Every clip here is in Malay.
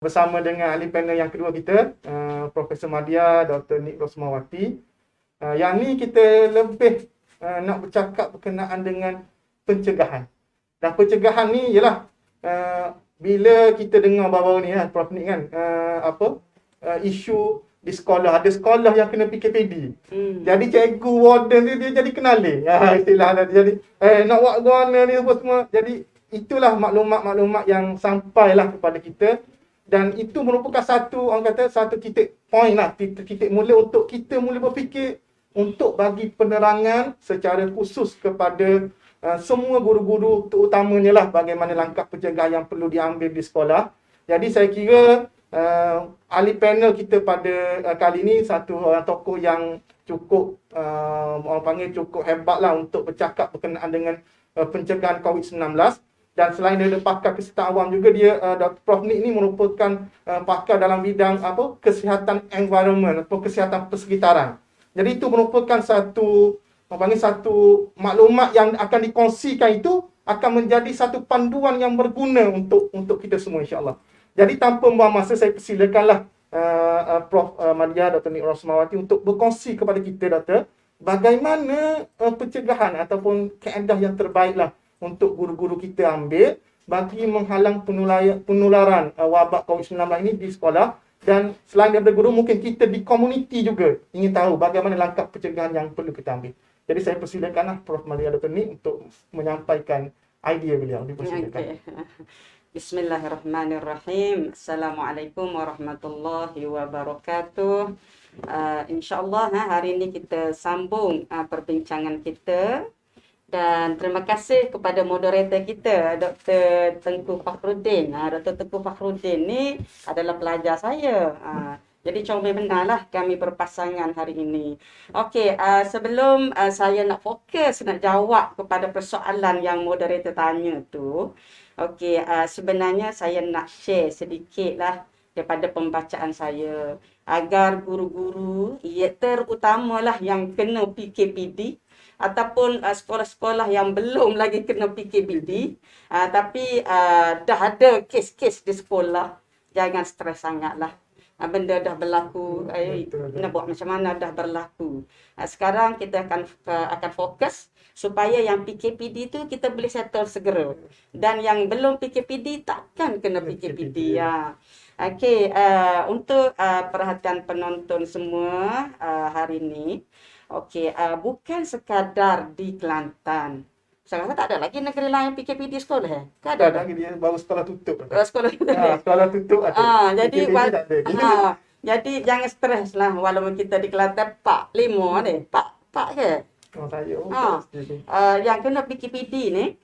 bersama dengan ahli panel yang kedua kita, Profesor Madya, Dr. Nik Rosmawati. Yang ni kita lebih nak bercakap berkenaan dengan pencegahan. Dan pencegahan ni ialah bila kita dengar baru-baru ni Prof Nik kan, isu di sekolah, ada sekolah yang kena PKPD. Jadi cikgu warden dia jadi kenali. Istilah jadi nak buat guna ni apa semua. Jadi itulah maklumat-maklumat yang sampailah kepada kita. Dan itu merupakan satu, orang kata, satu titik point lah, titik mula untuk kita mula berfikir untuk bagi penerangan secara khusus kepada semua guru-guru, terutamanya lah bagaimana langkah pencegahan yang perlu diambil di sekolah. Jadi saya kira ahli panel kita pada kali ini satu orang tokoh yang cukup, orang panggil cukup hebat lah untuk bercakap berkenaan dengan pencegahan COVID-19. Dan selain daripada pakar kesihatan awam juga, dia Dr. Prof Nik ni merupakan pakar dalam bidang kesihatan environment atau kesihatan persekitaran. Jadi itu merupakan satu maklumat yang akan dikongsikan, itu akan menjadi satu panduan yang berguna untuk kita semua, insya-Allah. Jadi tanpa membuang masa, saya persilakanlah Prof Madya, Dr. Nik Rosmawati untuk berkongsi kepada kita, Doktor, bagaimana pencegahan ataupun kaedah yang terbaiklah untuk guru-guru kita ambil bagi menghalang penularan wabak COVID-19 ini di sekolah. Dan selain daripada guru, mungkin kita di komuniti juga ingin tahu bagaimana langkah pencegahan yang perlu kita ambil. Jadi saya persilakanlah Prof Madya, Dr. Nik untuk menyampaikan idea beliau. Dipersilakan. Okay. Bismillahirrahmanirrahim. Assalamualaikum warahmatullahi wabarakatuh. InsyaAllah hari ini kita sambung perbincangan kita. Dan terima kasih kepada moderator kita, Dr. Tengku Fakhruddin. Dr. Tengku Fakhruddin ni adalah pelajar saya. Jadi comel benarlah kami berpasangan hari ini. Okey, sebelum saya nak fokus nak jawab kepada persoalan yang moderator tanya tu, okey, sebenarnya saya nak share sedikitlah daripada pembacaan saya agar guru-guru, terutamalah yang kena PKPD ataupun sekolah-sekolah yang belum lagi kena PKPD, tapi dah ada kes-kes di sekolah, jangan stres sangatlah. Benda dah berlaku, nak buat macam mana dah berlaku. Sekarang kita akan fokus supaya yang PKPD tu kita boleh settle segera. Dan yang belum PKPD takkan kena PKPD. Okey, untuk perhatian penonton semua hari ini, okey, bukan sekadar di Kelantan. Saya rasa tak ada lagi negeri lain PKPD sekolah. Tak ada lagi, dia baru sekolah tutup. Sekolah tutup. Sekolah tutup ada. Jadi jangan stres lah walaupun kita di Kelantan 4, 5 ni. Pak ke? Yang kena PKPD ni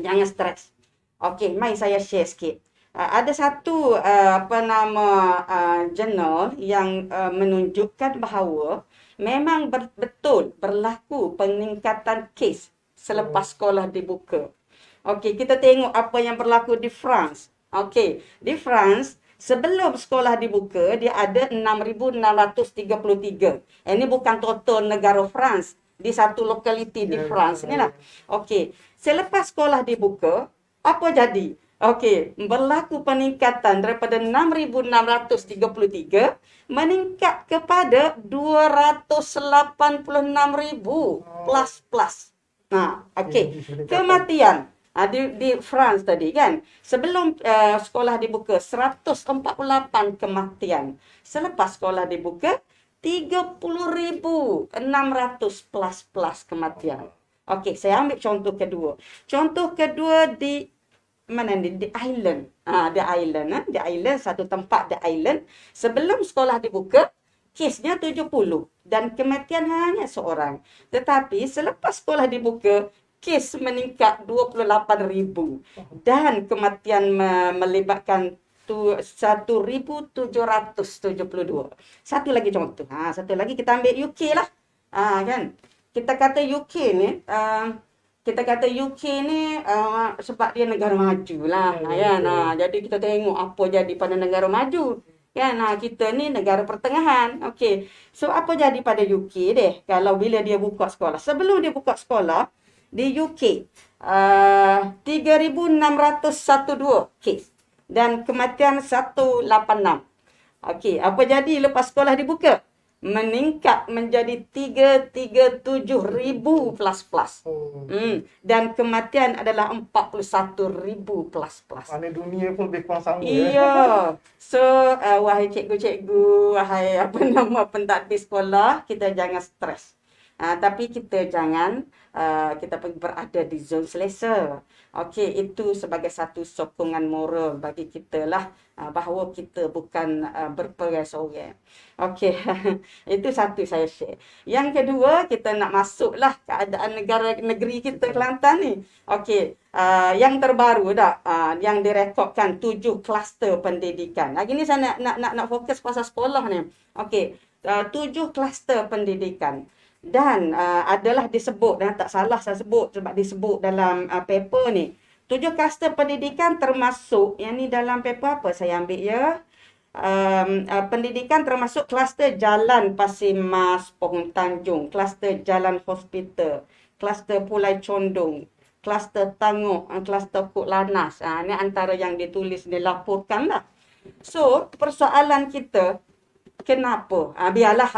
jangan stres. Okey, mari saya share sikit. Ada satu jurnal yang menunjukkan bahawa memang betul berlaku peningkatan kes selepas sekolah dibuka. Okey, kita tengok apa yang berlaku di France. Okey, di France sebelum sekolah dibuka dia ada 6,633. Ini bukan total negara France, di satu lokaliti di France ni lah. Okey, selepas sekolah dibuka apa jadi? Okey, berlaku peningkatan daripada 6,633 meningkat kepada 286,000 plus. Okey. Kematian di France tadi kan. Sebelum sekolah dibuka 148 kematian. Selepas sekolah dibuka 30,600 plus kematian. Okey, saya ambil contoh kedua. Contoh kedua di mana ni? Di Island. Di Island, satu tempat di Island. Sebelum sekolah dibuka, kesnya 70 dan kematian hanya seorang. Tetapi selepas sekolah dibuka, kes meningkat 28,000 dan kematian melibatkan 1,772. Satu lagi contoh. Satu lagi kita ambil UK lah. Kan? Kita kata UK ni sebab dia negara maju lah. Jadi kita tengok apa jadi pada negara maju. Kan, kita ni negara pertengahan. Okey. So apa jadi pada UK deh kalau bila dia buka sekolah? Sebelum dia buka sekolah di UK 3,612 kes. dan kematian 186. Okey, apa jadi lepas sekolah dibuka? Meningkat menjadi 337,000 plus. Oh. Dan kematian adalah 41,000 plus. Mana dunia pun lebih kurang sama. Iya. So, wahai cikgu-cikgu, wahai apa nama pentadbir sekolah, kita jangan stres. Tapi kita jangan kita berada di zon selesa. Okey, itu sebagai satu sokongan moral bagi kita lah bahawa kita bukan berperai seorang. Okey, itu satu saya share. Yang kedua, kita nak masuklah keadaan negeri kita Kelantan ni. Okey, yang terbaru dah yang direkodkan 7 kluster pendidikan. Lagi ni saya nak fokus pasal sekolah ni. Okey, 7 kluster pendidikan. Dan adalah disebut, dan tak salah saya sebut sebab disebut dalam paper ni. 7 kluster pendidikan termasuk, yang ni dalam paper apa saya ambil ya. Pendidikan termasuk kluster Jalan Pasir Mas, Pohon Tanjung, kluster Jalan Hospital, kluster Pulai Condong, kluster Tanguk, kluster Kok Lanas. Ini antara yang ditulis, dilaporkan lah. So, persoalan kita, kenapa? Biarlah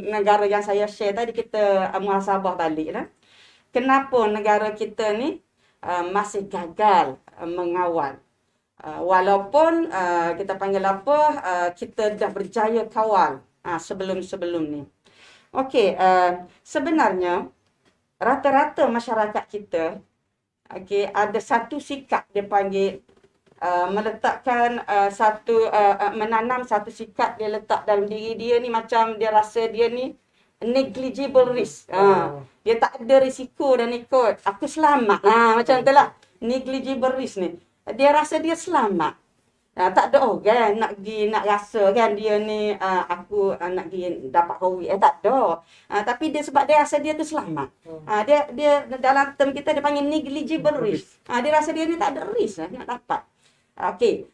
negara yang saya share tadi kita muhasabah balik lah. Kenapa negara kita ni masih gagal mengawal? Walaupun kita panggil apa, kita dah berjaya kawal sebelum-sebelum ni. Okey, sebenarnya rata-rata masyarakat kita ada satu sikap dia panggil meletakkan menanam satu sikap dia letak dalam diri dia ni, macam dia rasa dia ni negligible risk. Dia tak ada risiko dan ikut aku selamat. Macam tu lah. Negligible risk ni. Dia rasa dia selamat. Tak ada orang nak rasa kan dia ni aku nak pergi dapat COVID. Tak ada. Tapi dia sebab dia rasa dia tu selamat. Dia dalam term kita dia panggil negligible risk. Dia rasa dia ni tak ada risk nak dapat. Okey.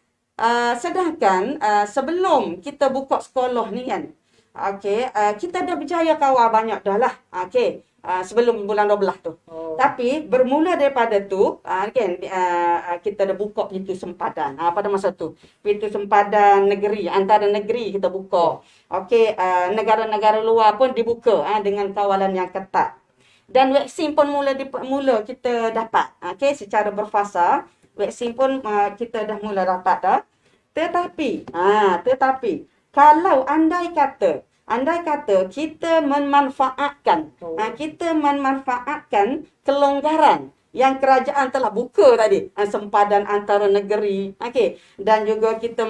Sedangkan sebelum kita buka sekolah ni kan. Okey, kita dah berjaya kawal banyak dah lah. Okey. Sebelum bulan 12 tu. Tapi bermula daripada tu kan kita dah buka pintu sempadan. Pada masa tu pintu sempadan negeri, antara negeri kita buka. Okey, negara-negara luar pun dibuka dengan kawalan yang ketat. Dan vaksin pun mula kita dapat. Okey, secara berfasa vaksin pun kita dah mula dapat dah. Tetapi kalau andai kata kita memanfaatkan kelonggaran yang kerajaan telah buka tadi, sempadan antara negeri, okey, dan juga kita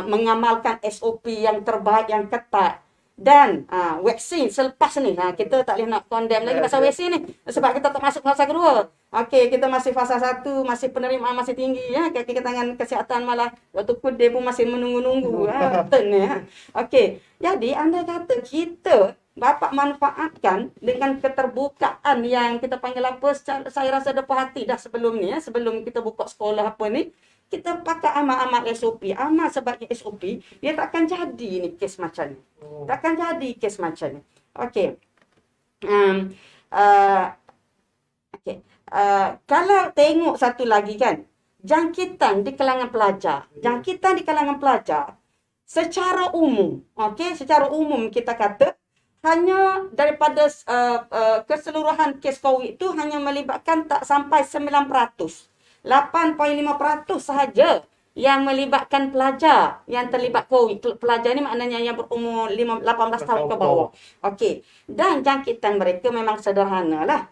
mengamalkan SOP yang terbaik, yang ketat, dan vaksin selepas ni kita tak boleh nak condemn lagi pasal vaksin ni sebab kita tak masuk fasa kedua. Okey, kita masih fasa 1, masih penerimaan masih tinggi kaki tangan kesihatan malah waktu dia pun masih menunggu-nunggu betul ni Okey, jadi andai kata kita dapat manfaatkan dengan keterbukaan yang kita panggil apa, saya rasa ada perhati dah sebelum ni sebelum kita buka sekolah apa ni, kita pakai amal-amal SOP. Amal sebagai SOP, dia takkan jadi ni kes macam ni. Takkan jadi kes macam ni. Okey. Kalau tengok satu lagi kan, jangkitan di kalangan pelajar. Secara umum, okey, secara umum kita kata hanya daripada keseluruhan kes COVID itu hanya melibatkan tak sampai 9%. 8.5% sahaja yang melibatkan pelajar yang terlibat COVID. Pelajar ni maknanya yang berumur 18 tahun ke bawah. Okey. Dan jangkitan mereka memang sederhana lah.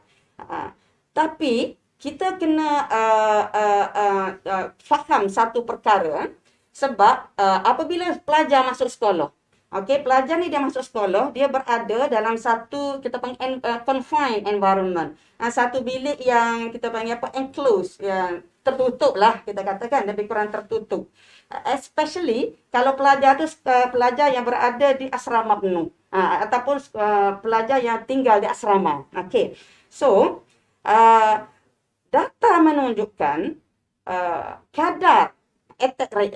Tapi kita kena faham satu perkara. Sebab apabila pelajar masuk sekolah, okey, pelajar ni dia masuk sekolah, dia berada dalam satu kita panggil confined environment. Satu bilik yang kita panggil apa, enclosed, yang tertutup lah kita katakan, lebih kurang tertutup. Especially kalau pelajar tu pelajar yang berada di asrama penuh ataupun pelajar yang tinggal di asrama. Okey. So, data menunjukkan kadar attack rate,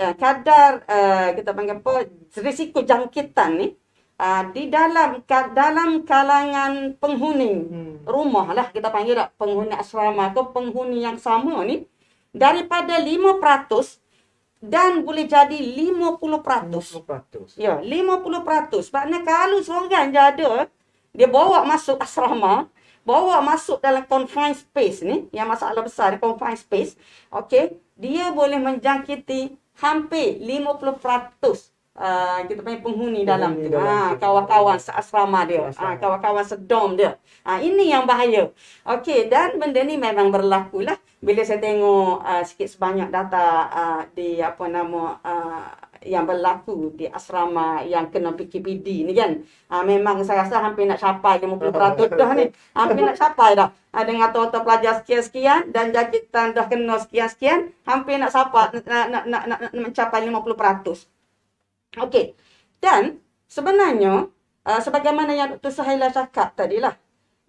kita panggil apa, risiko jangkitan ni di dalam kalangan penghuni rumah lah kita panggil tak, penghuni asrama ke penghuni yang sama ni daripada 5% dan boleh jadi 50%. 50%. Ya, 50%. Maknanya kalau seorang je ada, dia bawa masuk asrama, bawa masuk dalam confined space ni, yang masalah besar ni, confined space, okey, dia boleh menjangkiti hampir 50% kita panggil penghuni dalam tu. Kawan-kawan seasrama dia, kawan-kawan sedom dia. Ini yang bahaya. Okey, dan benda ni memang berlaku lah. Bila saya tengok sikit sebanyak data di yang berlaku di asrama yang kena PKPD ni kan. Memang saya rasa hampir nak capai 50% dah ni. Hampir nak capai dah. Dengan total pelajar sekian-sekian dan jangkitan dah kena sekian-sekian, hampir nak capai nak mencapai 50%. Okey. Dan sebenarnya sebagaimana yang Dr. Suhaila cakap tadilah,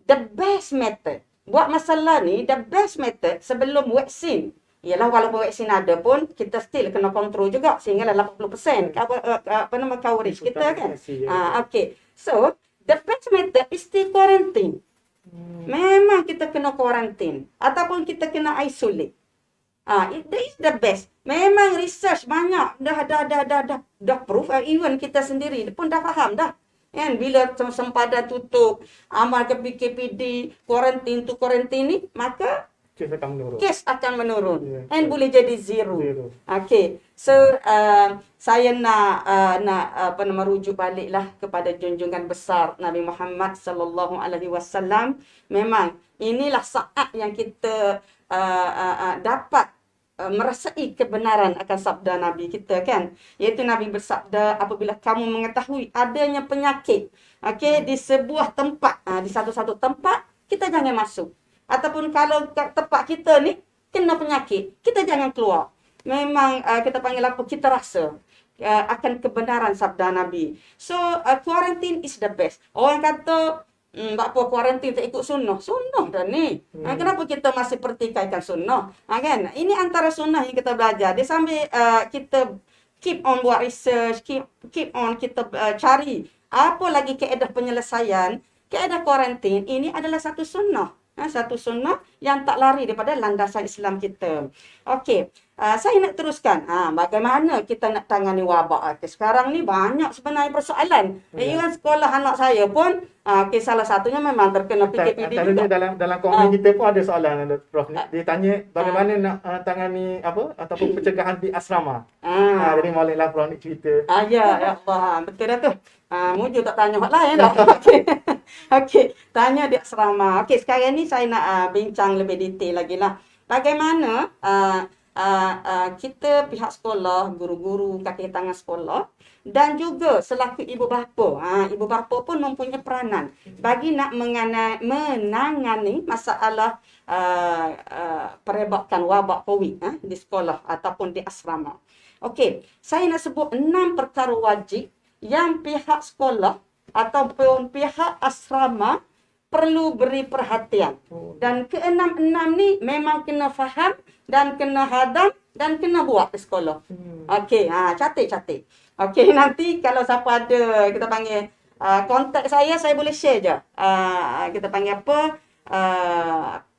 the best method buat masalah ni, the best method sebelum vaksin ialah walaupun vaksin ada pun kita still kena kontrol juga sehinggalah 80% coverage kita kan. Okey. So, the best method is still quarantine. Memang kita kena quarantine ataupun kita kena isolate. It is the best. Memang research banyak dah proof, even kita sendiri pun dah faham dah. Kan bila sempadan tutup, amal ke PKPD, quarantine to quarantine ni, maka kes akan menurun. And boleh jadi zero. Okey. So saya nak merujuk baliklah kepada junjungan besar Nabi Muhammad sallallahu alaihi wasallam. Memang inilah saat yang kita dapat merasai kebenaran akan sabda Nabi kita kan. Iaitu Nabi bersabda, apabila kamu mengetahui adanya penyakit, okey, di sebuah tempat, di satu-satu tempat, kita jangan masuk. Ataupun kalau tempat kita ni kena penyakit, kita jangan keluar. Memang kita panggil apa? Kita rasa akan kebenaran sabda Nabi. So, quarantine is the best. Orang kata, tak apa kuarantin tak ikut sunnah. Sunnah dah ni. Kenapa kita masih pertikaikan sunnah? Kan? Ini antara sunnah yang kita belajar. Dia sambil kita keep on buat research, keep on kita cari apa lagi kaedah penyelesaian. Kaedah kuarantin ini adalah satu sunnah. Satu sunnah yang tak lari daripada landasan Islam kita. Okey, saya nak teruskan. Bagaimana kita nak tangani wabak. Sekarang ni banyak sebenarnya persoalan. Even sekolah anak saya pun, salah satunya memang terkena PKPD juga. Dalam komen kita pun ada soalan, Prof. Dia tanya bagaimana nak tangani ataupun pencegahan di asrama. Jadi bolehlah Prof ni cerita. Ya Allah, betul dah tu. Mujur tak tanya hak lain dah. Okey, tanya di asrama. Okey, sekarang ni saya nak bincang lebih detail lagi lah. Bagaimana kita pihak sekolah, guru-guru, kaki tangan sekolah dan juga selaku ibu bapa. Ibu bapa pun mempunyai peranan bagi nak menangani masalah perebakan wabak COVID di sekolah ataupun di asrama. Okey, saya nak sebut 6 perkara wajib yang pihak sekolah ataupun pihak asrama perlu beri perhatian. Dan ke-6 ni memang kena faham dan kena hadam dan kena buat di sekolah. Okey, catat. Okey, nanti kalau siapa ada kita panggil kontak saya boleh share je. Kita panggil apa?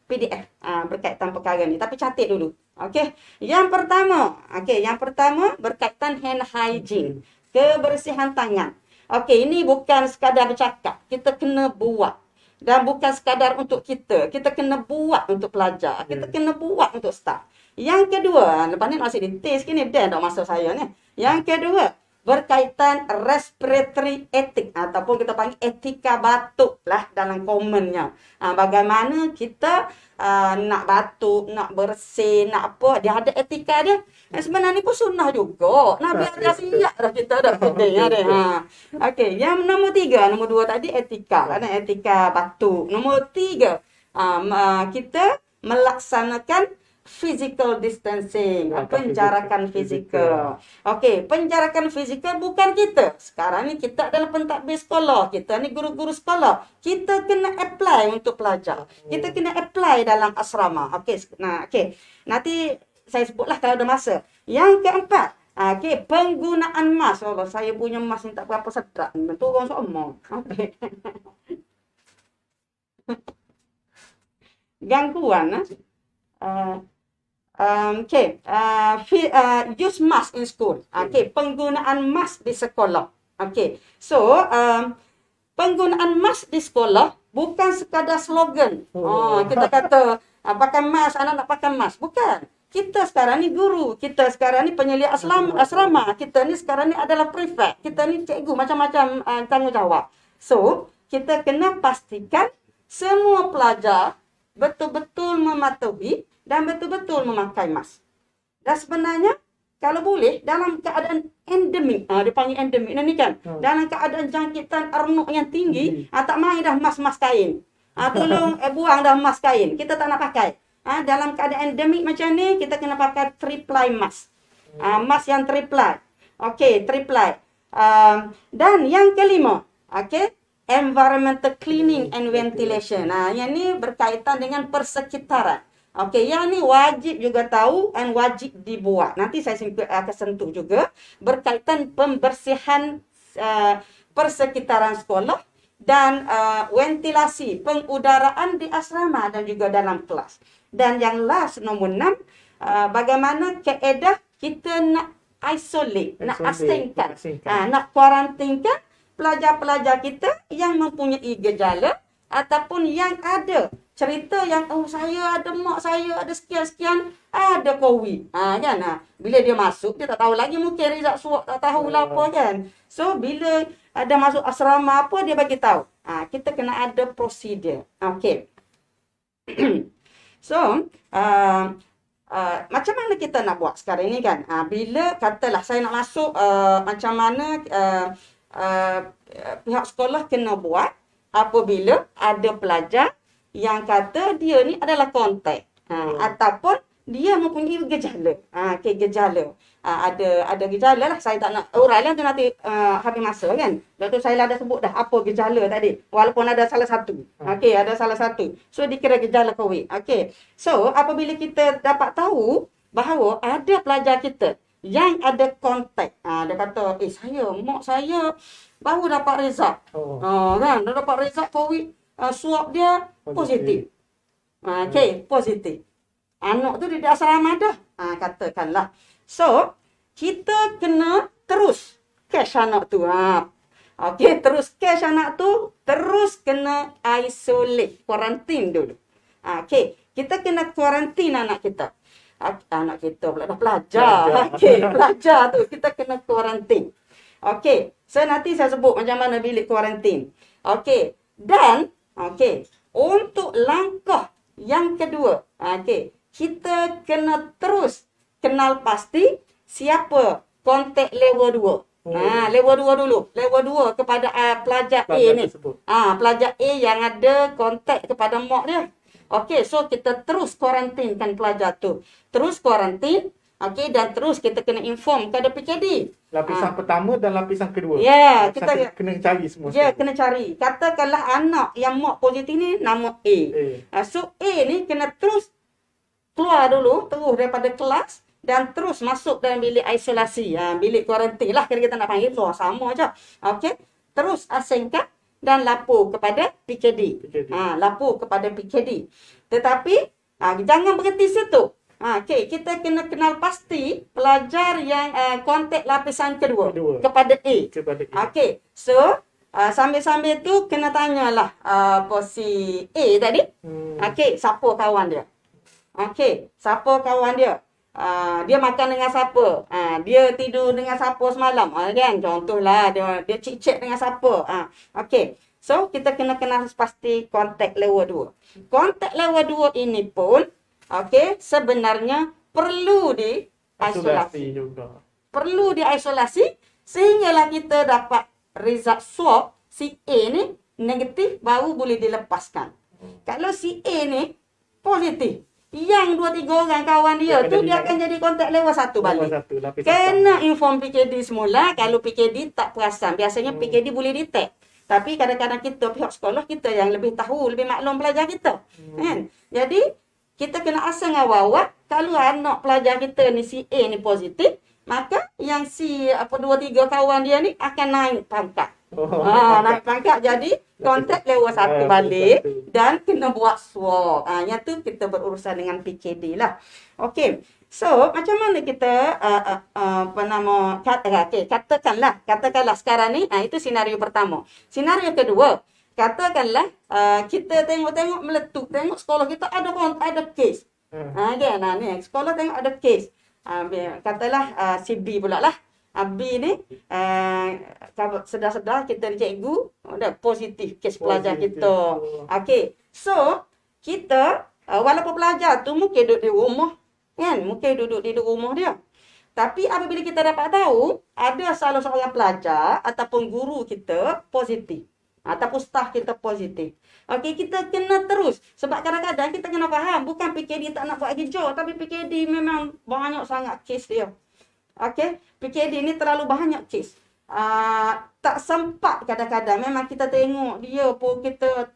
PDF berkaitan perkara ni. Tapi catat dulu. Okey. Yang pertama berkaitan hand hygiene. Kebersihan tangan. Okey, ini bukan sekadar bercakap. Kita kena buat. Dan bukan sekadar untuk kita. Kita kena buat untuk pelajar. Kita kena buat untuk staf. Yang kedua, lepas ni masih detail sikit ni. Dan tak masa saya ni. Yang kedua, berkaitan respiratory ethic. Ataupun kita panggil etika batuk lah dalam komennya. Bagaimana kita nak batuk, nak bersih, nak apa. Dia ada etika dia. Sebenarnya pun sunnah juga. Nabi ada siap dah kita dah penting ada. Okey, yang nombor 2 tadi etika. Etika batuk. Nombor 3, kita melaksanakan physical distancing, penjarakan fizikal. Okey, penjarakan fizikal bukan kita. Sekarang ni kita adalah pentadbir sekolah. Kita ni guru-guru sekolah. Kita kena apply untuk pelajar. Kita kena apply dalam asrama. Okey, nanti saya sebutlah kalau ada masa. Yang keempat, okey, penggunaan mask. Allah, saya punya mask ni tak berapa sedap. Turun semua. Okey. Gangguan use mask in school. Penggunaan mask di sekolah. So penggunaan mask di sekolah bukan sekadar slogan. Kita kata pakai mask, anak nak pakai mask. Bukan. Kita sekarang ni guru, kita sekarang ni penyelia asrama, kita ni sekarang ni adalah prefect, kita ni cikgu, macam-macam tanggungjawab. So, kita kena pastikan semua pelajar betul-betul mematuhi dan betul-betul memakai mask. Dan sebenarnya, kalau boleh, dalam keadaan endemik, dia panggil endemik ni kan, dalam keadaan jangkitan arnuk yang tinggi, tak main dah mask kain. Tolong buang dah mask kain, kita tak nak pakai. Dalam keadaan endemik macam ni, kita kena pakai three-ply mask. Mask yang three-ply. Three-ply. Dan yang kelima, environmental cleaning and ventilation. Yang ni berkaitan dengan persekitaran. Yang ni wajib juga tahu dan wajib dibuat. Nanti saya akan sentuh juga berkaitan pembersihan persekitaran sekolah dan ventilasi pengudaraan di asrama dan juga dalam kelas. Dan yang last, nombor 6, bagaimana kaedah kita nak isolate, nak asingkan, nak kuarantinkan pelajar-pelajar kita yang mempunyai gejala ataupun yang ada cerita yang saya ada, mak saya ada sekian-sekian, ada COVID. Bila dia masuk, dia tak tahu lagi, mungkin result swab tak tahulah apa kan. So, bila ada masuk asrama apa, dia bagi tahu. Kita kena ada prosedur. So, macam mana kita nak buat sekarang ni kan? Bila katalah saya nak masuk, macam mana pihak sekolah kena buat apabila ada pelajar yang kata dia ni adalah kontak ataupun dia mempunyai gejala. Gejala. Ada gejala lah, saya tak nak uraikan tu nanti habis masa kan. Lepas tu saya dah sebut dah apa gejala tadi. Walaupun ada salah satu. Ada salah satu. So dikira gejala COVID. So apabila kita dapat tahu bahawa ada pelajar kita yang ada kontak. Dia kata, mak saya baru dapat result. Kan, dia dapat result COVID. Swab dia positif. Positif. Anak tu di asrama dah. Katakanlah. So, kita kena terus cash anak tu. Terus cash anak tu, terus kena isolate, kuarantin dulu. Kita kena kuarantin anak kita. Anak kita pula dah pelajar. Pelajar tu, kita kena kuarantin. So nanti saya sebut macam mana bilik kuarantin. Dan, untuk langkah yang kedua, kita kena terus kenal pasti siapa kontak level 2. Level 2 dulu. Level 2 kepada pelajar A ni. Pelajar A yang ada kontak kepada mak dia. So kita terus kuarantinkan pelajar tu. Terus kuarantin. Dan terus kita kena inform kepada PKD. Lapisan pertama dan lapisan kedua. Kita kena cari semua. Kena cari. Katakanlah anak yang mak positif ni nama A. So A ni kena terus keluar dulu, terus daripada kelas dan terus masuk dalam bilik isolasi. Bilik kuarantin lah kita nak panggil. Sama je. Terus asingkan dan lapor kepada PKD. Lapor kepada PKD. Tetapi jangan berhenti situ. Kita kena kenal pasti pelajar yang kontak lapisan kedua kepada A. So sambil-sambil tu kena tanyalah si A tadi. Siapa kawan dia? Siapa kawan dia? Dia makan dengan siapa? Dia tidur dengan siapa semalam? Kan? Contohlah dia cik-cik dengan siapa? So kita kena kenal pasti kontak level 2. Kontak level 2 ini pun sebenarnya perlu diisolasi juga. Perlu diisolasi sehinggalah kita dapat result swab si A ni negatif baru boleh dilepaskan. Kalau si A ni positif, yang 2-3 orang kawan dia tu dia akan jadi kontak level 1 balik. Kena inform PKD semula. Kalau PKD tak perasan, biasanya PKD boleh detect. Tapi kadang-kadang kita pihak sekolah kita yang lebih tahu, lebih maklum pelajar kita. Kan? Jadi kita kena asal awal-awal, kalau anak pelajar kita ni si A ni positif, maka yang si 2-3 kawan dia ni akan naik pangkat. Naik pangkat jadi kontak level 1 balik dan kena buat swab. Yang tu kita berurusan dengan PKD lah. Okey. So, macam mana kita katakanlah sekarang ni, itu senario pertama. Senario kedua, katakanlah kita tengok meletup, tengok sekolah kita ada kes. Ni sekolah tengok ada kes. Katalah si B pula lah. B ni sedar-sedar kita cikgu ada positif kes pelajar kita. Okey. So, kita walaupun pelajar tu mungkin duduk di rumah, kan? Mungkin duduk di rumah dia. Tapi apabila kita dapat tahu ada salah seorang pelajar ataupun guru kita positif ataupun staf kita positif. Okey, kita kena terus. Sebab kadang-kadang kita kena faham, bukan PKD tak nak buat kerja, tapi PKD memang banyak sangat kes dia. Okey, PKD ni terlalu banyak kes. Tak sempat kadang-kadang. Memang kita tengok dia pun kita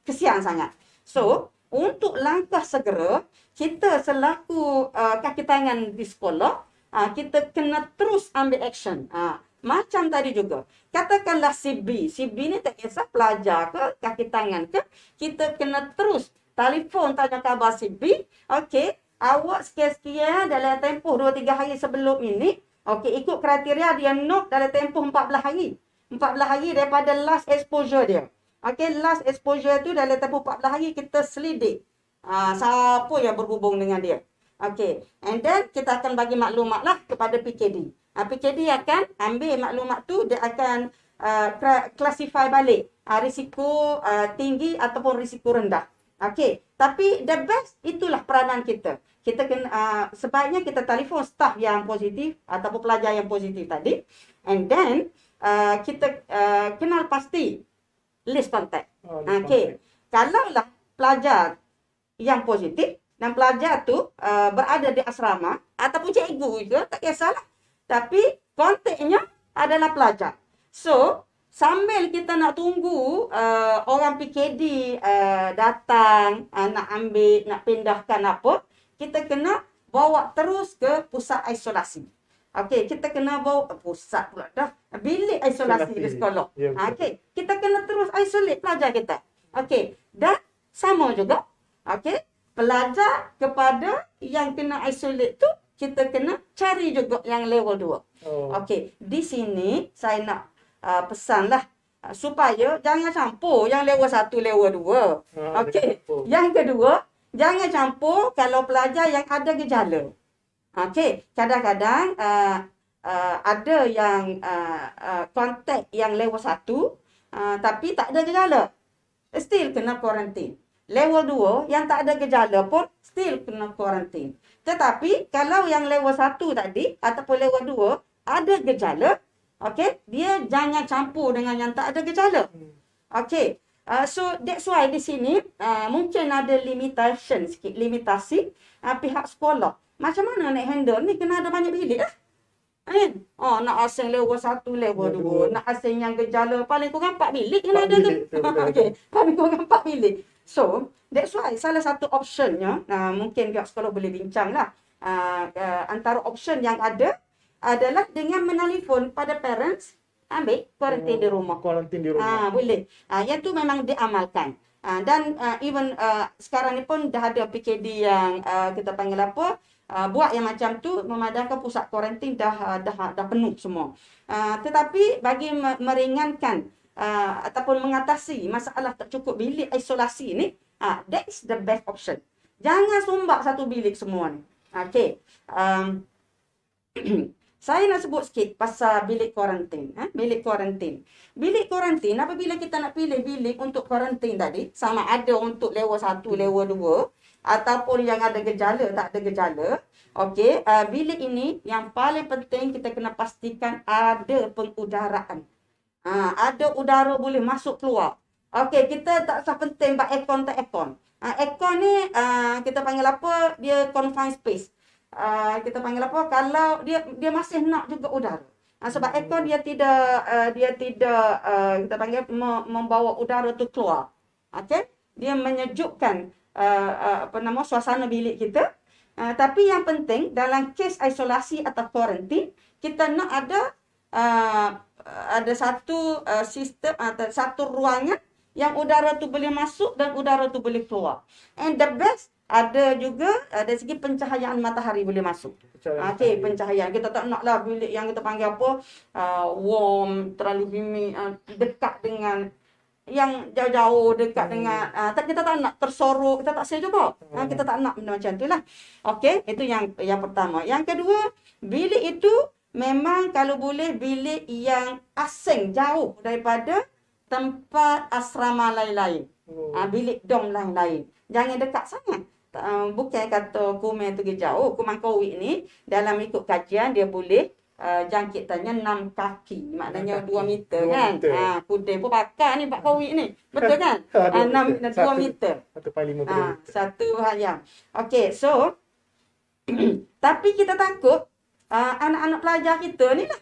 kesian sangat. So, untuk langkah segera, kita selaku kaki tangan di sekolah, kita kena terus ambil action. Macam tadi juga. Katakanlah si B ni tak kisah pelajar ke, kaki tangan ke, kita kena terus telefon tanya khabar si B. Okey, awak sekian-sekian dalam tempoh 2-3 hari sebelum ini, okey, ikut kriteria dia note dalam tempoh 14 hari. 14 hari daripada last exposure dia. Okey, last exposure tu dalam tempoh 14 hari kita selidik. Siapa yang berhubung dengan dia. Okey, and then kita akan bagi maklumat lah kepada PKD. PKD akan ambil maklumat tu, dia akan classify balik risiko tinggi ataupun risiko rendah. Okey, tapi the best itulah peranan kita. Kita kena sebaiknya kita telefon staff yang positif ataupun pelajar yang positif tadi, and then kita kenal pasti list kontak. Okey, kalaulah pelajar yang positif dan pelajar tu berada di asrama ataupun cikgu ke, tak kisahlah. Tapi kontaknya adalah pelajar. So, sambil kita nak tunggu orang PKD datang, nak ambil, nak pindahkan apa, kita kena bawa terus ke pusat isolasi. Okey, kita kena bawa pusat pula dah. Bilik isolasi di sekolah. Okey, kita kena terus isolate pelajar kita. Okey, dan sama juga. Okey, pelajar kepada yang kena isolate tu, kita kena cari juga yang level 2. Okey, di sini saya nak pesanlah supaya jangan campur yang level 1, level 2. Okey, yang kedua, jangan campur kalau pelajar yang ada gejala. Okey, kadang-kadang ada yang kontak yang level 1 tapi tak ada gejala. Still kena kuarantin. Level 2 yang tak ada gejala pun still kena kuarantin. Tetapi kalau yang level 1 tadi ataupun level 2 ada gejala, okey, dia jangan campur dengan yang tak ada gejala. Okey. So that's why di sini mungkin ada limitation sikit, limitasi pihak sekolah. Macam mana nak handle ni, kena ada banyak bilik lah. Kan? Nak asing level 1, level 2, nak asing yang gejala paling kurang 4 bilik kena ada tu. Okey, paling kurang 4 bilik. So, that's why salah satu optionnya, mungkin pihak sekolah boleh bincang lah. Antara option yang ada adalah dengan menelefon pada parents, ambil kuarantin di rumah. Kuarantin di rumah. Boleh. Yang tu memang diamalkan. Dan even sekarang ni pun dah ada PKD yang kita panggil apa, buat yang macam tu, memadamkan pusat kuarantin dah penuh semua. Tetapi bagi meringankan ataupun mengatasi masalah tak cukup bilik isolasi ni, that is the best option. Jangan sumbak satu bilik semua ni. Okey. Saya nak sebut sikit pasal bilik kuarantin. Bilik kuarantin. Bilik kuarantin, apabila kita nak pilih bilik untuk kuarantin tadi, sama ada untuk level 1, level 2, ataupun yang ada gejala, tak ada gejala. Okey, bilik ini yang paling penting kita kena pastikan ada pengudaraan. Ada udara boleh masuk keluar. Okey, kita tak usah penting buat aircon tak aircon. Aircon ni kita panggil apa? Dia confined space. Kita panggil apa? Kalau dia masih nak juga udara. Sebab aircon dia tidak kita panggil membawa udara tu keluar. Okey? Dia menyejukkan suasana bilik kita. Tapi yang penting dalam kes isolasi atau kuarantin, kita nak ada satu sistem atau satu ruangan yang udara tu boleh masuk dan udara tu boleh keluar. And the best, ada juga dari segi pencahayaan matahari boleh masuk. Okey, pencahayaan. Kita tak naklah bilik yang kita panggil apa, warm, terlalu humid, dekat dengan yang jauh-jauh, dekat dengan kita tak nak tersorok, kita tak sel juga. Kita tak nak benda macam tu lah. Okey, itu yang pertama. Yang kedua, bilik itu memang kalau boleh bilik yang asing, jauh daripada tempat asrama lain-lain. Bilik dom lain-lain. Jangan dekat sangat. Bukan kata Kumer tu jauh. Kumangkowik ni dalam ikut kajian dia boleh jangkitannya 6 kaki. Maknanya 2 meter kan. Kudin pun bakar ni Pak Kowik ni. Betul kan? 2 meter. 1.5 km. Satu hayang. Okey, so tapi kita takut anak-anak pelajar kita ni lah.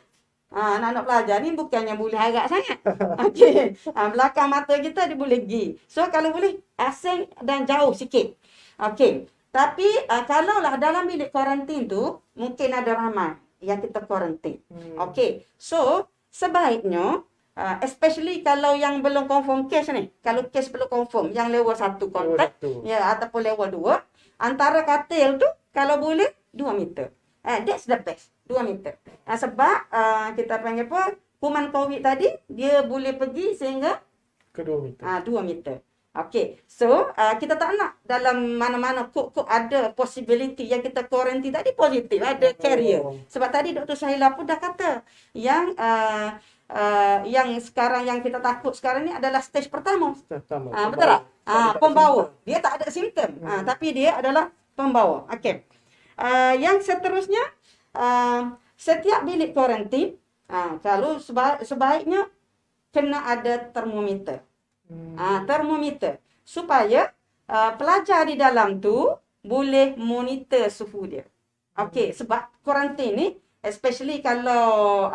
Anak-anak pelajar ni bukannya boleh harap sangat. Okey. Belakang mata kita dia boleh pergi. So kalau boleh asing dan jauh sikit. Okey. Tapi kalaulah dalam bilik kuarantin tu mungkin ada ramai yang kita kuarantin. Okey. So sebaiknya especially kalau yang belum confirm case ni. Kalau case belum confirm yang level 1 kontak ataupun level 2, antara katil tu kalau boleh 2 meter. That's the best. 2 meter. Sebab kita panggil apa? Kuman COVID tadi dia boleh pergi sehingga ke 2 meter. 2 meter. Okey. So, kita tak nak dalam mana-mana kok ada possibility yang kita quarantine tadi positif, ada carrier. Sebab tadi Dr. Syahila pun dah kata yang sekarang yang kita takut sekarang ni adalah stage pertama. Betul tak? Pembawa. Dia tak ada simptom. Tapi dia adalah pembawa. Okey. Yang seterusnya, setiap bilik kuarantin, kalau sebaiknya kena ada termometer. Termometer supaya pelajar di dalam tu boleh monitor suhu dia. Okey, sebab kuarantin ni especially kalau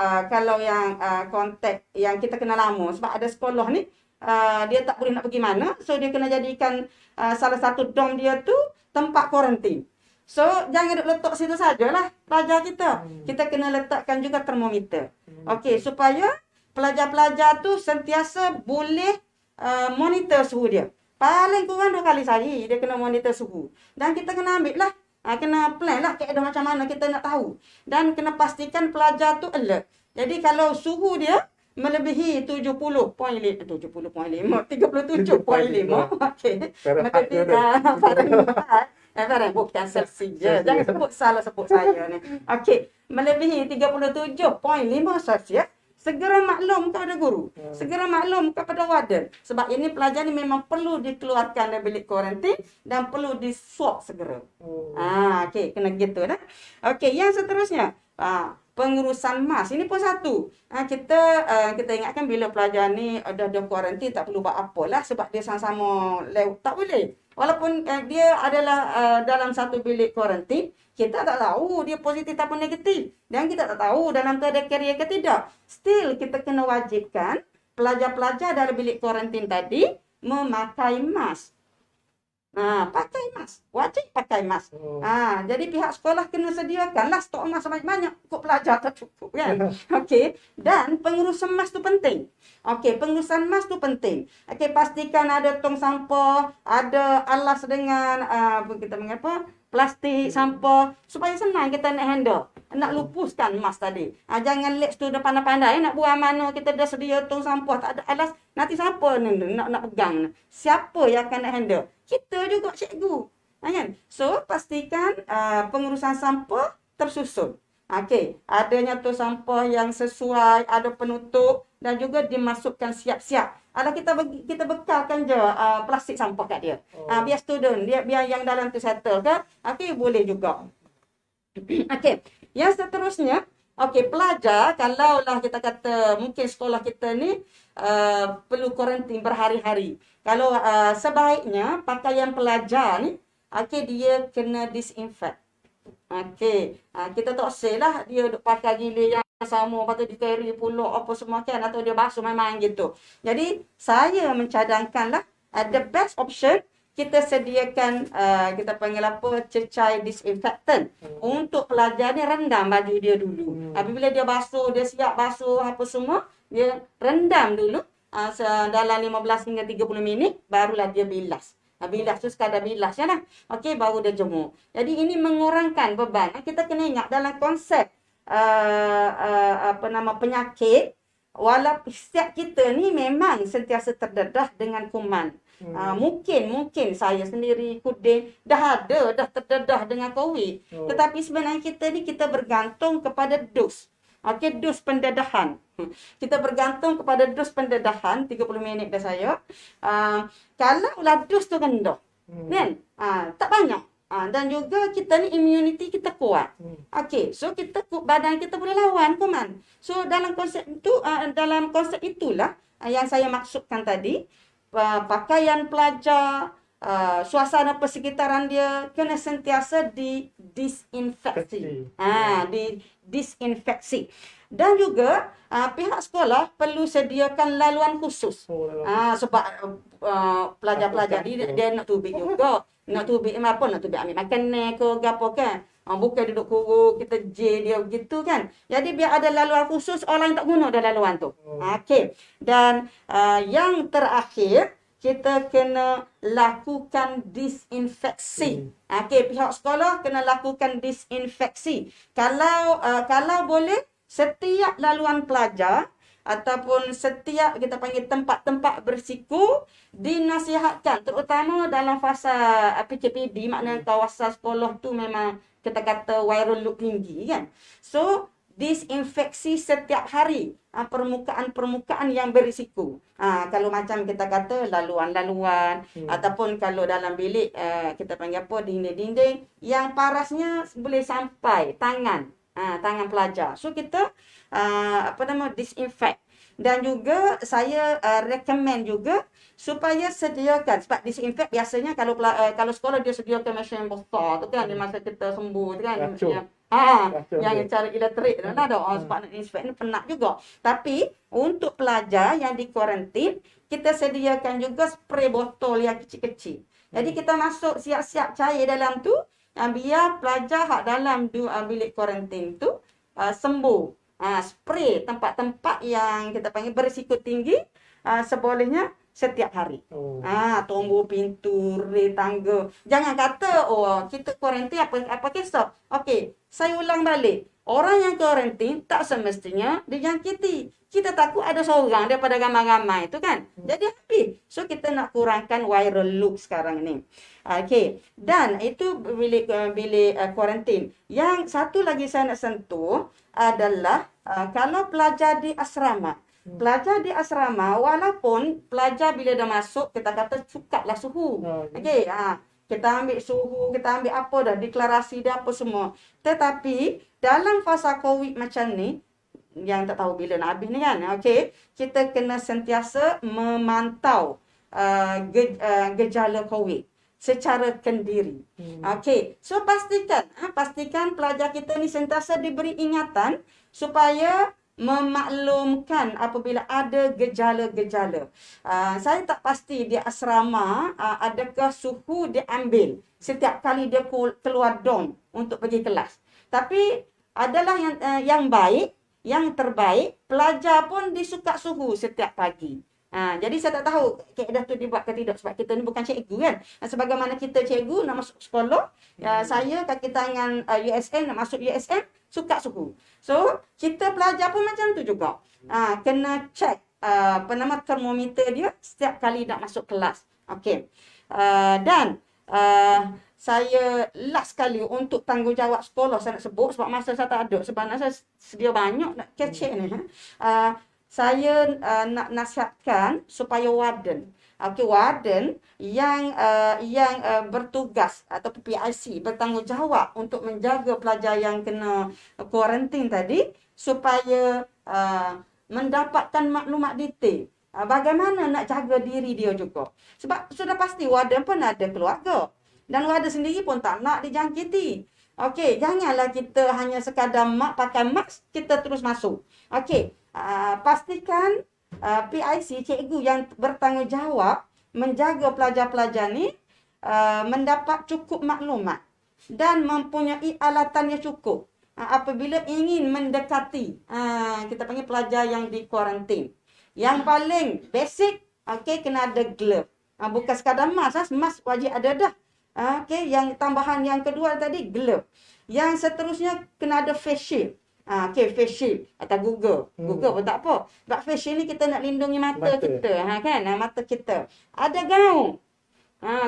yang kontak yang kita kenal lama, sebab ada sekolah ni dia tak boleh nak pergi mana, so dia kena jadikan salah satu dom dia tu tempat kuarantin. So jangan letak situ sajalah pelajar kita. Kita kena letakkan juga termometer. Okey, supaya pelajar-pelajar tu sentiasa boleh monitor suhu dia. Paling kurang 2 kali sehari dia kena monitor suhu. Dan kita kena ambil lah, kena plan lah kaedah macam mana kita nak tahu. Dan kena pastikan pelajar tu alert. Jadi kalau suhu dia melebihi 70.5, 37.5. Okey. Fahrenheit bukan Celsius je. Jangan sebut saya ni. Okey, melebihi 37.5 Celsius. Segera maklum kepada guru. Segera maklum kepada warden. Sebab ini pelajar ni memang perlu dikeluarkan dari bilik kuarantin dan perlu diswab segera. Okey, kena gitu dah. Okey, yang seterusnya, pengurusan mas. Ini pun satu. Kita ingatkan bila pelajar ni dah kuarantin tak perlu buat apalah sebab dia sama-sama tak boleh. Walaupun dia adalah dalam satu bilik kuarantin, kita tak tahu dia positif ataupun negatif. Dan kita tak tahu dalam tu ada carrier ke tidak. Still, kita kena wajibkan pelajar-pelajar dalam bilik kuarantin tadi memakai mask. Pakai mask. Wajib pakai mask. Jadi pihak sekolah kena sediakanlah stok mask banyak-banyak. Kok pelajar tak cukup kan? Okey. Dan pengurusan mask tu penting. Okey, pengurusan mask tu penting. Okey, pastikan ada tong sampah, ada alas dengan kita panggil apa? Plastik, sampah supaya senang kita nak handle. Nak lupuskan mask tadi. Jangan labs tu dah pandai-pandai nak buang mana kita dah sedia tong sampah, tak ada alas. Nanti siapa ni nak pegang? Siapa yang akan nak handle? Kita juga cikgu. Kan? So, pastikan pengurusan sampah tersusun. Okey, adanya tong sampah yang sesuai, ada penutup dan juga dimasukkan siap-siap. Kita bekalkan je plastik sampah kat dia. Biar student, biar yang dalam tu settle kan. Okey, boleh juga. Okey, yang seterusnya, okey, pelajar kalaulah kita kata mungkin sekolah kita ni perlu kuarantin berhari-hari. Kalau sebaiknya pakaian pelajar ni, okey, dia kena disinfect. Okey, kita tak lah dia duk pakai gilir yang sama, lepas tu dia carry pulak apa semua kan, atau dia basuh main-main gitu. Jadi, saya mencadangkanlah the best option, kita sediakan, kita panggil apa, cecair disinfektan. Untuk pelajar ni rendam baju dia dulu. Apabila dia basuh, dia siap basuh apa semua, dia rendam dulu. dalam 15 hingga 30 minit barulah dia bilas. Bilas tu sekadar bilas je lah. Okey, baru dia jemur. Jadi ini mengurangkan beban. Kita kena ingat dalam konsep penyakit, walaupun setiap kita ni memang sentiasa terdedah dengan kuman. Mungkin saya sendiri, Kudin, dah terdedah dengan COVID. Tetapi sebenarnya kita bergantung kepada dos. Okey, dos pendedahan. Kita bergantung kepada dos pendedahan, 30 minit dah saya. Kalau lah dos tu rendah, kan? Tak banyak. Dan juga kita ni immunity kita kuat. Okey, so badan kita boleh lawan kuman. So dalam konsep itulah yang saya maksudkan tadi, pakaian pelajar, suasana persekitaran dia kena sentiasa disinfeksi. Disinfeksi. Dan juga pihak sekolah perlu sediakan laluan khusus. Sebab pelajar-pelajar dia nak tubik juga. Nak tubik apa? Nak tubik ambil makanan ke apa kan? Bukan duduk kurung, kita je dia begitu kan. Jadi biar ada laluan khusus, orang tak guna dah laluan tu. Okey. Dan yang terakhir, kita kena lakukan disinfeksi. Okey, pihak sekolah kena lakukan disinfeksi. Kalau boleh, setiap laluan pelajar ataupun setiap kita panggil tempat-tempat berisiko dinasihatkan, terutama dalam fasa PKPD, maknanya kawasan sekolah tu memang kita kata viral load tinggi kan. So disinfeksi setiap hari permukaan-permukaan yang berisiko. Kalau macam kita kata laluan-laluan ataupun kalau dalam bilik kita panggil apa, dinding-dinding yang parasnya boleh sampai tangan pelajar. So kita disinfect. Dan juga saya recommend juga supaya sediakan, sebab disinfect biasanya kalau sekolah dia sediakan mesin yang besar tu kan, di masa kita sembuh tu kan. Yang cara elektrik tu lah dah. Sebab nak disinfect ni penat juga. Tapi untuk pelajar yang di kuarantin, kita sediakan juga spray botol yang kecil-kecil. Jadi kita masuk siap-siap cair dalam tu, biar pelajar hak dalam bilik kuarantin tu sembuh. Spray tempat-tempat yang kita panggil berisiko tinggi sebolehnya setiap hari. Tunggu pintu, rel tangga. Jangan kata kita kuarantin apa kisah. Okey, saya ulang balik. Orang yang kuarantin tak semestinya dijangkiti. Kita takut ada seorang daripada ramai-ramai tu kan. Jadi habis. So kita nak kurangkan viral load sekarang ni. Okey, dan itu bilik kuarantin. Yang satu lagi saya nak sentuh adalah kalau pelajar di asrama. Pelajar di asrama, walaupun pelajar bila dah masuk, kita kata cukuplah suhu. Okey, kita ambil suhu, kita ambil apa dah, deklarasi dah apa semua. Tetapi dalam fasa COVID macam ni, yang tak tahu bila nak habis ni kan, okey, kita kena sentiasa memantau gejala COVID secara kendiri. Okey, so pastikan pelajar kita ni sentiasa diberi ingatan supaya memaklumkan apabila ada gejala-gejala. Saya tak pasti di asrama adakah suhu diambil setiap kali dia keluar dorm untuk pergi kelas. Tapi adalah yang baik, yang terbaik, pelajar pun disuka suhu setiap pagi. Jadi saya tak tahu kaedah tu dibuat ke tidak, sebab kita ni bukan cikgu kan. Sebagaimana kita cikgu nak masuk sekolah, saya kaki tangan USM nak masuk USM, suka suhu. So kita pelajar pun macam tu juga. Kena check termometer dia setiap kali nak masuk kelas. Okey. Dan saya last kali untuk tanggungjawab sekolah saya nak sebut, sebab masa saya tak ada, sebenarnya saya sedia banyak nak kecek ni. Saya nak nasihatkan supaya warden, warden yang bertugas atau PIC bertanggungjawab untuk menjaga pelajar yang kena kuarantin tadi, supaya mendapatkan maklumat detail bagaimana nak jaga diri dia juga. Sebab sudah pasti warden pun ada keluarga dan warden sendiri pun tak nak dijangkiti. Okey, janganlah kita hanya sekadar pakai mask kita terus masuk. Okey. Pastikan PIC, cikgu yang bertanggungjawab menjaga pelajar-pelajar ni mendapat cukup maklumat dan mempunyai alatan yang cukup apabila ingin mendekati kita panggil pelajar yang di kuarantin. Yang paling basic, okey, kena ada glove. Bukan sekadar mask, mask wajib ada dah. Okey, yang tambahan yang kedua tadi glove. Yang seterusnya kena ada face shield. Okey, face shield atau Google. Google pun tak apa. Sebab face shield ni kita nak lindungi mata kita, kan? Mata kita. Ada gaun.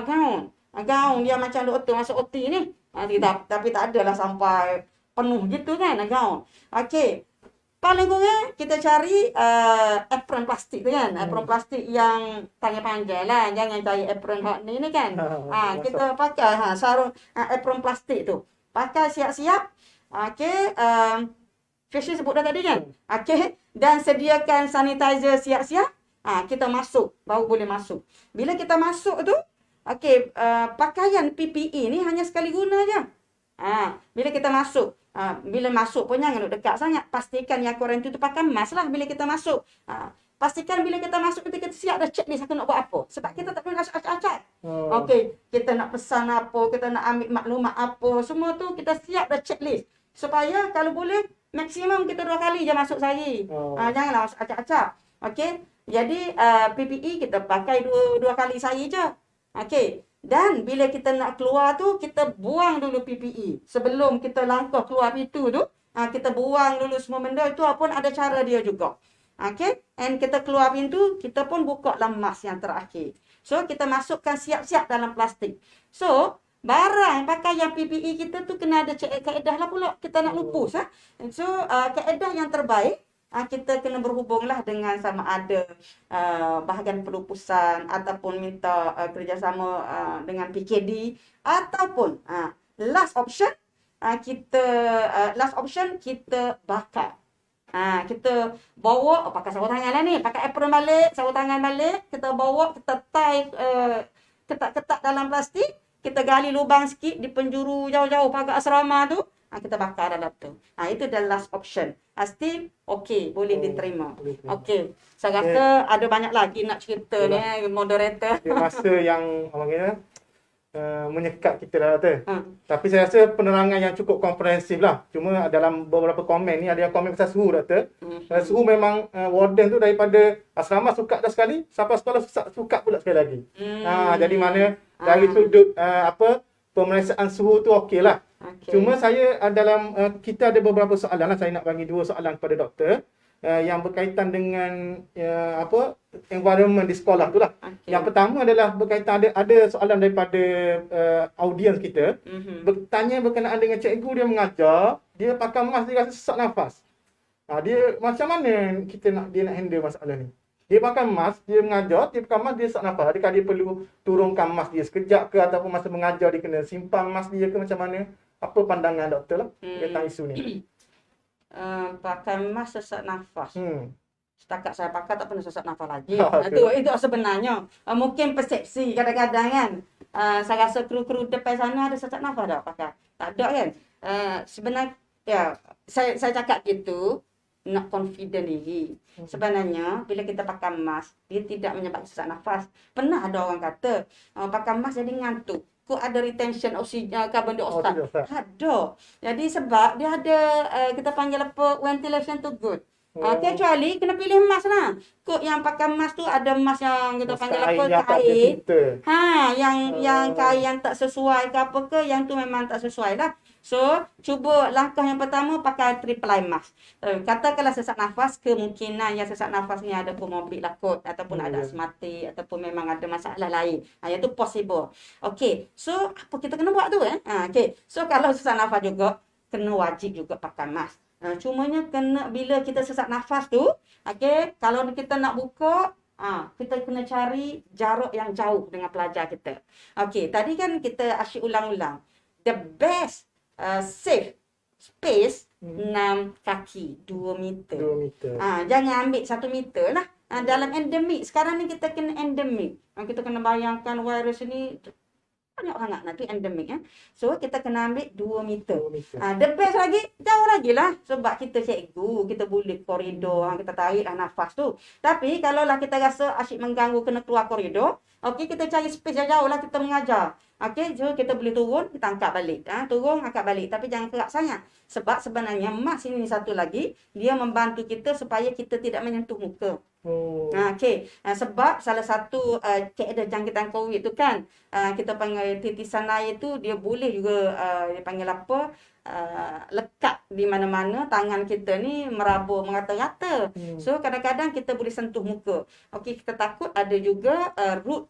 Gaun. Gaun dia macam doktor masuk OT ni. Tapi tak adalah sampai penuh gitu kan gaun. Okey. Paling kurang kita cari apron plastik tu kan. Apron plastik yang tangan panjang lah. Jangan cari apron hot ni kan. Kita pakai sarung apron plastik tu. Pakai siap-siap. Okey. Facial sebut dah tadi kan. Okey. Dan sediakan sanitizer siap-siap. Kita masuk. Baru boleh masuk. Bila kita masuk tu. Okey. Pakaian PPE ni hanya sekali guna je. Bila kita masuk. Bila masuk pun jangan duduk dekat sangat. Pastikan yang korang tu pakai mask lah bila kita masuk. Pastikan bila kita masuk kita siap dah checklist aku nak buat apa. Sebab kita tak boleh rasa acak-acak. Okey, kita nak pesan apa, kita nak ambil maklumat apa, semua tu kita siap dah checklist. Supaya kalau boleh maksimum kita 2 kali je masuk sehari. Janganlah masuk acak-acak. Okey, jadi PPE kita pakai 2 kali sehari je. Okey. Dan bila kita nak keluar tu, kita buang dulu PPE. Sebelum kita langkah keluar pintu tu, kita buang dulu semua benda. Itu pun ada cara dia juga. Okay? And kita keluar pintu, kita pun buka dalam mask yang terakhir. So, kita masukkan siap-siap dalam plastik. So, barang pakaian PPE kita tu kena ada kaedah lah pula. Kita nak lupus. So, kaedah yang terbaik, kita kena berhubunglah dengan sama ada bahagian pelupusan ataupun minta kerjasama dengan PKD ataupun last option kita bakar. Kita bawa pakai sarung tangan lah ni, pakai apron balik, sarung tangan balik, kita bawa, kita tie ketat-ketat dalam plastik, kita gali lubang sikit di penjuru jauh-jauh pagar asrama tu. Kita bakar dalam tu. Itu the last option. Still okey, boleh diterima. Okey. Saya rasa ada banyak lagi nak cerita ni moderator. Masa yang orang kata menyekat kita lah tu. Tapi saya rasa penerangan yang cukup komprehensif lah. Cuma dalam beberapa komen ni ada yang komen pasal suhu doktor. Suhu memang warden tu daripada asrama sukat dah sekali, sampai sekolah sukat pula sekali lagi. Jadi mana dari sudut pemeriksaan suhu tu okey lah. Cuma saya dalam kita ada beberapa soalan lah. Saya nak bagi 2 soalan kepada doktor yang berkaitan dengan environment di sekolah tu lah. Yang pertama adalah berkaitan ada soalan daripada audiens kita. Bertanya berkenaan dengan cikgu dia mengajar, dia pakai mask, dia rasa sesak nafas. Dia macam mana dia nak handle masalah ni? Dia pakai mask, dia mengajar, dia pakai mask, dia sesak nafas. Adakah dia perlu turunkan mask dia sekejap ke, ataupun masa mengajar dia kena simpan mask dia ke, macam mana? Apa pandangan doktor lah tentang isu ni? Pakai mask sesak nafas. Setakat saya pakai tak pernah sesak nafas lagi. Itu sebenarnya. Mungkin persepsi kadang-kadang kan. Saya rasa kru-kru depan sana ada sesak nafas tak pakai? Tak ada kan? Sebenarnya, saya cakap gitu, nak confident diri. Sebenarnya, bila kita pakai mask, dia tidak menyebabkan sesak nafas. Pernah ada orang kata, pakai mask jadi ngantuk. Kok ada retention oksigen, carbon dioxide? Ada. Jadi sebab dia ada, kita panggil apa, ventilation too good. Kecuali kena pilih mask lah. Kok yang pakai mask tu ada mask yang kita panggil apa, kain. Yang kain yang tak sesuai ke apa ke, yang tu memang tak sesuai lah. So, cuba langkah yang pertama pakai triple eye mask. Katakanlah sesak nafas, kemungkinan yang sesak nafas ni ada comorbid lah kot, ataupun ada asmatik, ataupun memang ada masalah lain. Yang tu possible. Okey, so apa kita kena buat tu okey. So, kalau sesak nafas juga, kena wajib juga pakai mask. Cumanya kena bila kita sesak nafas tu, okey, kalau kita nak buka, kita kena cari jarak yang jauh dengan pelajar kita. Okey, tadi kan kita asyik ulang-ulang. The best safe space 6 kaki, 2 meter. 2 meter. Jangan ambil 1 meter lah. Dalam endemik, sekarang ni kita kena endemik. Kita kena bayangkan virus ni banyak sangat nak tu endemik. So, kita kena ambil 2 meter. 2 meter. The best lagi, jauh lagi lah. Sebab kita cikgu, kita boleh koridor, kita tariklah nafas tu. Tapi, kalau lah kita rasa asyik mengganggu kena keluar koridor, Okey, kita cari space yang jauh lah kita mengajar. Okey, so kita boleh turun, kita angkat balik. Turun, angkat balik. Tapi jangan kerak sangat. Sebab sebenarnya mask ini satu lagi, dia membantu kita supaya kita tidak menyentuh muka. Oh. Okey. Sebab salah satu kaedah jangkitan COVID tu kan, kita panggil titisan air tu, dia boleh juga, dia panggil apa, lekat di mana-mana, tangan kita ni merabur merata-rata. So kadang-kadang kita boleh sentuh muka. Okey, kita takut ada juga root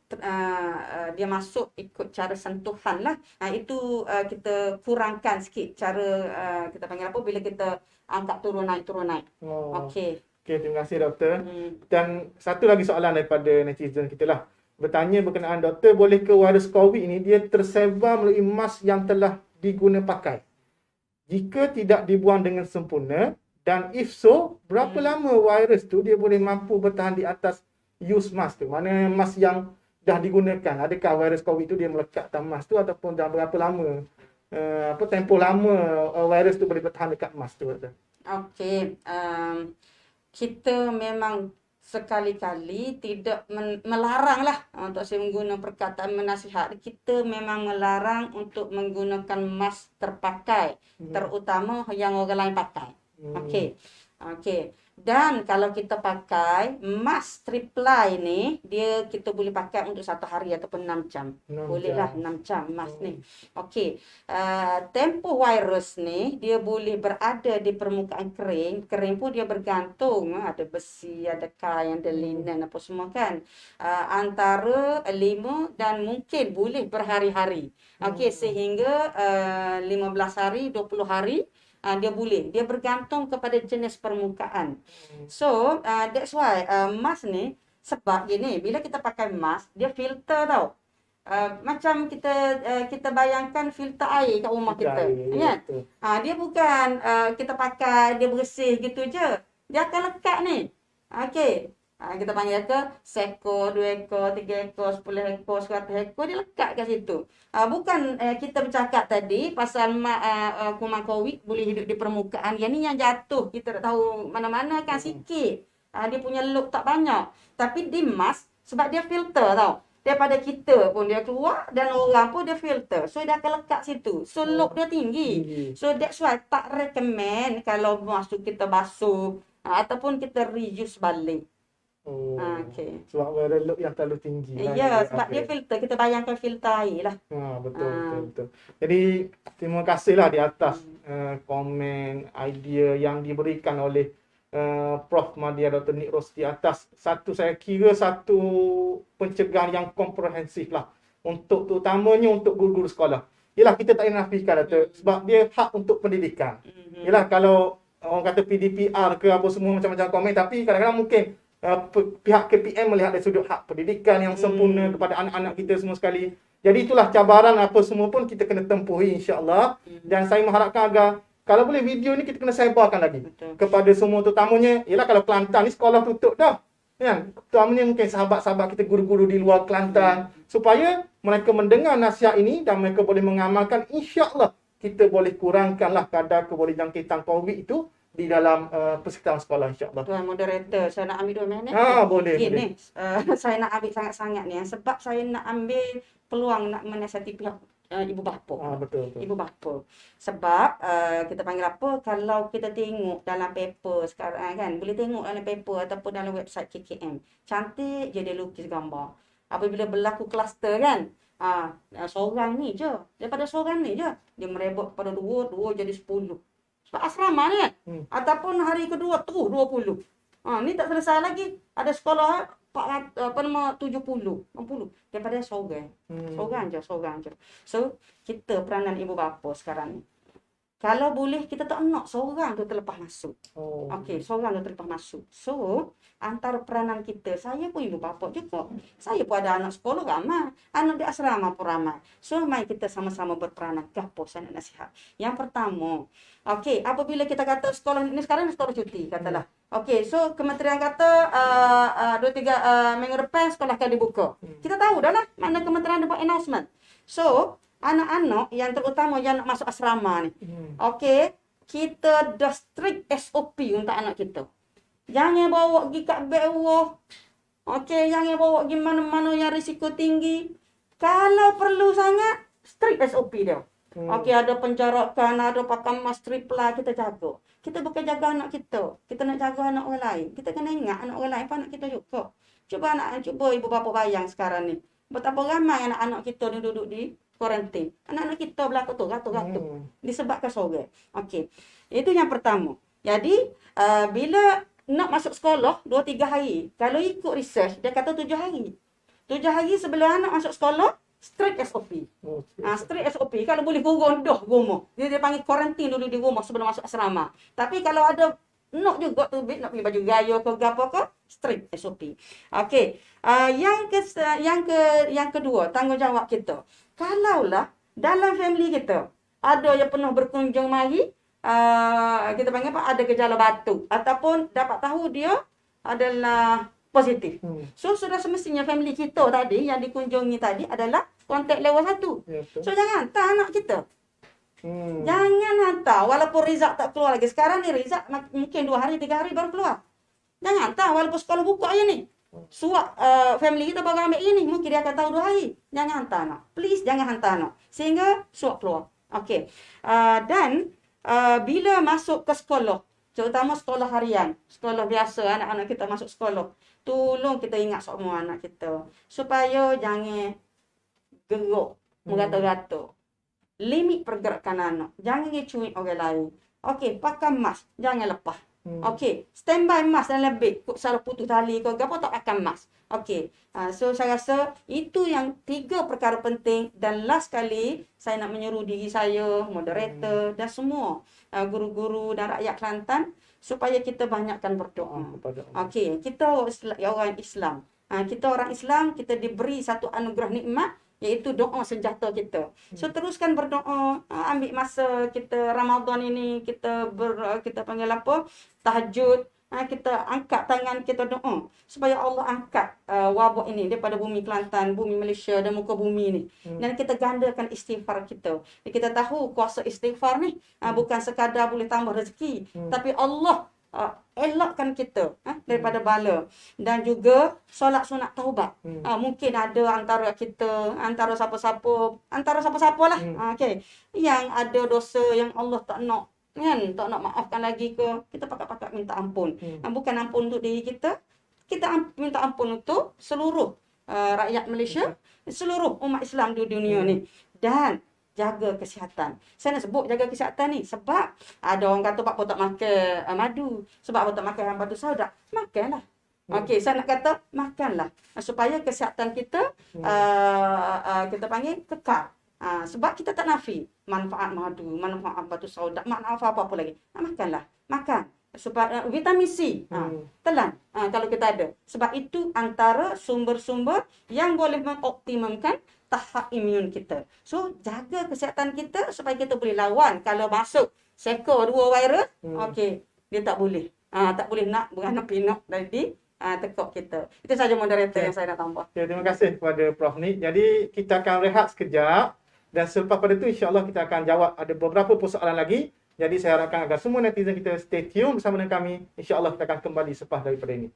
dia masuk ikut cara sentuhan lah. Itu kita kurangkan sikit cara kita panggil apa, bila kita angkat turun naik. Oh. Okey. Okey, terima kasih doktor. Dan satu lagi soalan daripada netizen kita lah. Bertanya berkenaan doktor, boleh ke virus COVID ini dia tersebar melalui mask yang telah diguna pakai? Jika tidak dibuang dengan sempurna, dan if so, berapa lama virus tu dia boleh mampu bertahan di atas use mask tu? Mana mask yang dah digunakan, adakah virus COVID tu dia melekat atas mask tu ataupun dah berapa lama, tempoh lama virus tu boleh bertahan dekat mask tu? Okey, kita memang sekali-kali tidak melarang lah untuk saya menggunakan perkataan menasihat. Kita memang melarang untuk menggunakan mask terpakai, terutama yang orang lain pakai. Okey. Dan kalau kita pakai mask triple ni, kita boleh pakai untuk 1 hari ataupun 6 jam. Bolehlah 6 jam mask ni. Okey. Tempoh virus ni dia boleh berada di permukaan kering. Kering pun dia bergantung, ada besi, ada kain, ada linen apa semua kan. Antara 5 dan mungkin boleh berhari-hari. Okey, sehingga 15 hari, 20 hari dia boleh. Dia bergantung kepada jenis permukaan. So, that's why mask ni, sebab gini, bila kita pakai mask, dia filter tau. Macam kita bayangkan filter air kat rumah kita. Kan? Dia bukan kita pakai, dia bersih gitu je. Dia akan lekat ni. Okey. Kita panggil ke seekor, 2 ekor, 3 ekor, 10 ekor, 100 ekor, dia lekat kat situ. Bukan kita bercakap tadi pasal kuman COVID boleh hidup di permukaan. Yang ni yang jatuh, kita tak tahu mana-mana kan sikit. Dia punya loop tak banyak. Tapi di mask, sebab dia filter tau. Daripada kita pun dia keluar dan orang pun dia filter. So dia akan lekat situ. So loop dia tinggi. So that's why tak recommend kalau mask tu kita basuh ataupun kita reuse balik. Okey. Sebab viral load yang terlalu tinggi. Ya, sebab dia filter. Kita bayangkan filter air lah. Betul. Jadi terima kasihlah di atas komen, idea yang diberikan oleh Prof. Madya Dr. Nik Rosli atas saya kira satu pencegahan yang komprehensif lah terutamanya untuk guru-guru sekolah. Yelah, kita tak nafikan Dato', sebab dia hak untuk pendidikan. Yelah, kalau orang kata PDPR ke apa semua macam-macam komen, tapi kadang-kadang mungkin pihak KPM melihat dari sudut hak pendidikan yang sempurna kepada anak-anak kita semua sekali. Jadi itulah cabaran apa semua pun kita kena tempuhi insya-Allah. Dan saya mengharapkan agar kalau boleh video ni kita kena sebarkan lagi. Betul. Kepada semua, terutamanya ialah kalau Kelantan ni sekolah tutup dah. Kan? Terutamanya mungkin sahabat-sahabat kita guru-guru di luar Kelantan supaya mereka mendengar nasihat ini dan mereka boleh mengamalkan, insya-Allah kita boleh kurangkanlah kadar keboleh jangkitan COVID itu di dalam persekitaran sekolah, insya-Allah. Tuan moderator, saya nak ambil 2 minit. Boleh. Gini, saya nak ambil sangat-sangat ni sebab saya nak ambil peluang nak menasihati pihak ibu bapa. Betul. Ibu bapa. Sebab kita panggil apa, kalau kita tengok dalam paper sekarang kan, boleh tengok dalam paper ataupun dalam website KKM. Cantik je dia lukis gambar. Apabila berlaku kluster kan, seorang ni je. Daripada seorang ni je, dia merebak kepada 2 jadi 10. Sebab asrama ni kan. Ataupun hari kedua terus 20. Ni tak selesai lagi. Ada sekolah 70, 60 daripada seorang. Seorang je. So, kita peranan ibu bapa sekarang ni. Kalau boleh kita tak nak seorang tu terlepas masuk. Okey, seorang tu terlepas masuk. So, antara peranan kita, saya pun ibu bapa juga. Saya pun ada anak sekolah ramai. Anak di asrama pun ramai. So, mari kita sama-sama berperanan. Gapo saya nak nasihat. Yang pertama, okey, apabila kita kata sekolah ni sekarang sekolah cuti, katalah. Okey, so kementerian kata 2-3 minggu depan sekolah akan dibuka. Kita tahu dah lah mana kementerian dia buat announcement. So, anak-anak yang terutama yang nak masuk asrama ni. Okey, kita dah strict SOP untuk anak kita. Jangan bawa pergi kat bawah. Okey, jangan bawa pergi mana-mana yang risiko tinggi. Kalau perlu sangat, strict SOP dia. Okey, ada penjarakan, ada pakai mask tripla, kita jaga. Kita bukan jaga anak kita. Kita nak jaga anak orang lain. Kita kena ingat anak orang lain pun anak kita juga. Cuba ibu bapa bayang sekarang ni. Betapa ramai anak-anak kita ni duduk di kuarantin. Anak-anak kita berlaku tu, ratus-ratus. Disebabkan sorang. Okey. Itu yang pertama. Jadi, bila nak masuk sekolah 2-3 hari. Kalau ikut research, dia kata 7 hari. 7 hari sebelum anak masuk sekolah, strict SOP. Strict SOP. Kalau boleh kurang dah rumah. Dia panggil kuarantin dulu di rumah sebelum masuk asrama. Tapi kalau ada nak juga tu nak pergi baju gaya ke apa ke, strict SOP. Okey. Yang kedua, tanggungjawab kita. Kalaulah dalam family kita ada yang pernah berkunjung mari, kita panggil apa, ada gejala batuk ataupun dapat tahu dia adalah positif. So sudah semestinya family kita tadi yang dikunjungi tadi adalah kontak level 1. Ya, So jangan hantar anak kita. Jangan hantar walaupun result tak keluar lagi. Sekarang ni result mungkin 2 hari 3 hari baru keluar. Jangan hantar walaupun sekolah buka je ni. Suap family kita baru ambil ini, mungkin dia akan tahu 2 hari. Jangan hantar anak. Please jangan hantar anak. Sehingga suap keluar. Okey. Dan bila masuk ke sekolah, terutama sekolah harian, sekolah biasa, anak-anak kita masuk sekolah, tolong kita ingat semua anak kita supaya jangan geruk merata-rata. Limit pergerakan anak, jangan cuik orang lain. Okey, pakai mask, jangan lepas. Okey, standby mask dalam beg, salah putus tali ke apa tak pakai mask. Okey. So saya rasa itu yang 3 perkara penting, dan last kali saya nak menyeru diri saya, moderator dan semua guru-guru dan rakyat Kelantan supaya kita banyakkan berdoa. Okey, kita orang Islam. Kita orang Islam, kita diberi satu anugerah nikmat, iaitu doa senjata kita. So teruskan berdoa, ambil masa kita Ramadan ini, kita panggil apa? Tahajud. Kita angkat tangan, kita doa supaya Allah angkat wabak ini daripada bumi Kelantan, bumi Malaysia dan muka bumi ni. Dan kita gandakan istighfar kita. Kita tahu kuasa istighfar ni bukan sekadar boleh tambah rezeki, tapi Allah elakkan kita daripada bala. Dan juga solat sunat taubat. Mungkin ada antara kita, antara siapa-siapa lah, okey, yang ada dosa yang Allah tak nak, kan, tak nak maafkan lagi ke, kita pakat-pakat minta ampun. Bukan ampun untuk diri kita, kita minta ampun untuk seluruh rakyat Malaysia, seluruh umat Islam di dunia ni. Dan jaga kesihatan. Saya nak sebut jaga kesihatan ni sebab ada orang kata pak tak makan madu, sebab apa tak makan batu sauda. Makanlah. Okey, saya nak kata makanlah supaya kesihatan kita kita panggil kekal. Sebab kita tak nafi manfaat madu, manfaat batu sauda, manfaat apa-apa lagi. Makanlah. Makan. Supaya vitamin C. Telan kalau kita ada. Sebab itu antara sumber-sumber yang boleh mengoptimumkan tahap imun kita. So, jaga kesihatan kita supaya kita boleh lawan. Kalau masuk seko 2 virus, okey, dia tak boleh. Tak boleh nak beranak pinak dari tekuk kita. Itu saja moderator yang saya nak tambah. Ya, terima kasih kepada Prof Ni. Jadi, kita akan rehat sekejap. Dan selepas pada itu, insya-Allah kita akan jawab ada beberapa persoalan lagi. Jadi, saya harapkan agar semua netizen kita stay tune bersama dengan kami. Insya-Allah kita akan kembali selepas daripada ini.